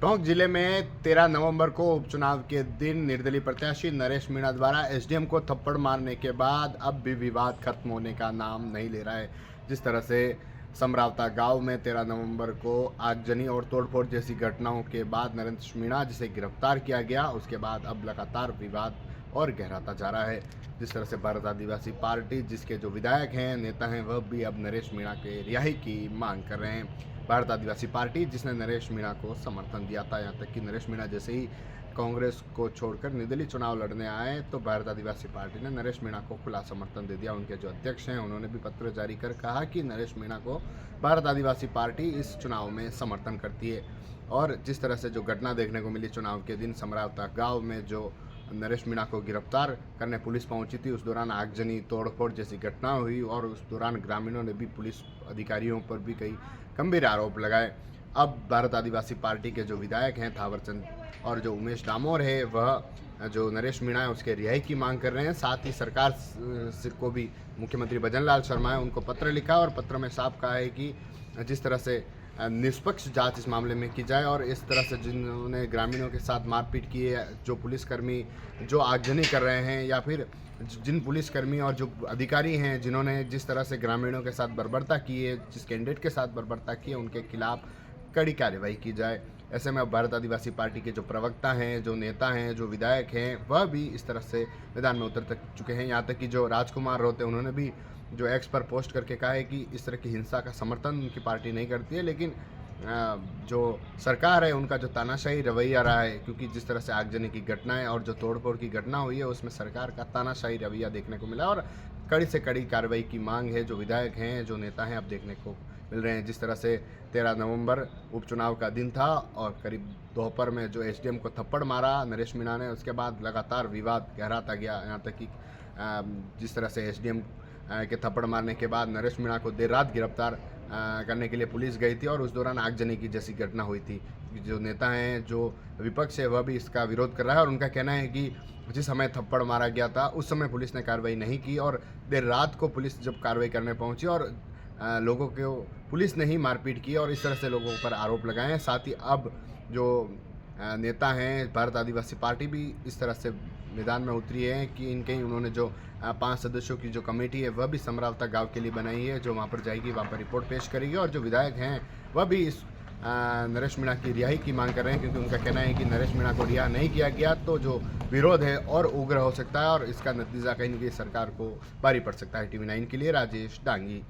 टोंक जिले में 13 नवंबर को उपचुनाव के दिन निर्दलीय प्रत्याशी नरेश मीणा द्वारा एसडीएम को थप्पड़ मारने के बाद अब भी विवाद खत्म होने का नाम नहीं ले रहा है। जिस तरह से समरावता गांव में 13 नवंबर को आगजनी और तोड़फोड़ जैसी घटनाओं के बाद नरेश मीणा जिसे गिरफ्तार किया गया, उसके बाद अब लगातार विवाद और गहराता जा रहा है। जिस तरह से भारत आदिवासी पार्टी जिसके जो विधायक हैं, नेता हैं, वह भी अब नरेश मीणा के रिहाई की मांग कर रहे हैं। भारत आदिवासी पार्टी जिसने नरेश मीणा को समर्थन दिया था, यहाँ तक कि नरेश मीणा जैसे ही कांग्रेस को छोड़कर निर्दलीय चुनाव लड़ने आए तो भारत आदिवासी पार्टी ने नरेश मीणा को खुला समर्थन दे दिया। उनके जो अध्यक्ष हैं उन्होंने भी पत्र जारी कर कहा कि नरेश मीणा को भारत आदिवासी पार्टी इस चुनाव में समर्थन करती है। और जिस तरह से जो घटना देखने को मिली चुनाव के दिन समरावता गाँव में जो नरेश मीणा को गिरफ्तार करने पुलिस पहुंची थी, उस दौरान आगजनी तोड़फोड़ जैसी घटना हुई और उस दौरान ग्रामीणों ने भी पुलिस अधिकारियों पर भी कई गंभीर आरोप लगाए। अब भारत आदिवासी पार्टी के जो विधायक हैं थावरचंद और जो उमेश डामोर है, वह जो नरेश मीणा है उसके रिहाई की मांग कर रहे हैं। साथ ही सरकार को भी मुख्यमंत्री भजनलाल शर्मा है उनको पत्र लिखा और पत्र में साफ कहा है कि जिस तरह से निष्पक्ष जांच इस मामले में की जाए और इस तरह से जिन्होंने ग्रामीणों के साथ मारपीट की है, जो पुलिसकर्मी जो आगजनी कर रहे हैं या फिर जिन पुलिसकर्मी और जो अधिकारी हैं जिन्होंने जिस तरह से ग्रामीणों के साथ बर्बरता की है, जिस कैंडिडेट के साथ बर्बरता की है, उनके खिलाफ कड़ी कार्रवाई की जाए। ऐसे में अब भारत आदिवासी पार्टी के जो प्रवक्ता हैं, जो नेता हैं, जो विधायक हैं, वह भी इस तरह से मैदान में उतर चुके हैं। यहाँ तक कि जो राजकुमार रोते उन्होंने भी जो एक्स पर पोस्ट करके कहा है कि इस तरह की हिंसा का समर्थन उनकी पार्टी नहीं करती है, लेकिन जो सरकार है उनका जो तानाशाही रवैया रहा है, क्योंकि जिस तरह से आगजनी की घटनाएं और जो तोड़फोड़ की घटना हुई है उसमें सरकार का तानाशाही रवैया देखने को मिला और कड़ी से कड़ी कार्रवाई की मांग है। जो विधायक हैं, जो नेता हैं, अब देखने को मिल रहे हैं। जिस तरह से 13 नवंबर उपचुनाव का दिन था और करीब दोपहर में जो एसडीएम को थप्पड़ मारा नरेश मीणा ने, उसके बाद लगातार विवाद गहराता गया। यहाँ तक कि जिस तरह से एसडीएम के थप्पड़ मारने के बाद नरेश मीणा को देर रात गिरफ्तार करने के लिए पुलिस गई थी और उस दौरान आगजनी की जैसी घटना हुई थी। जो नेता हैं, जो विपक्ष है, वह भी इसका विरोध कर रहा है और उनका कहना है कि जिस समय थप्पड़ मारा गया था उस समय पुलिस ने कार्रवाई नहीं की और देर रात को पुलिस जब कार्रवाई करने पहुंची और लोगों को पुलिस ने ही मारपीट की और इस तरह से लोगों पर आरोप लगाए हैं। साथ ही अब जो नेता हैं, भारत आदिवासी पार्टी भी इस तरह से मैदान में उतरी है कि इनके ही उन्होंने जो 5 सदस्यों की जो कमेटी है वह भी समरावता गांव के लिए बनाई है, जो वहां पर जाएगी, वहां पर रिपोर्ट पेश करेगी और जो विधायक हैं वह भी इस नरेश मीणा की रिहाई की मांग कर रहे हैं, क्योंकि उनका कहना है कि नरेश मीणा को रिहा नहीं किया गया तो जो विरोध है और उग्र हो सकता है और इसका नतीजा कहीं न कहीं सरकार को भारी पड़ सकता है। TV9 के लिए राजेश डांगी।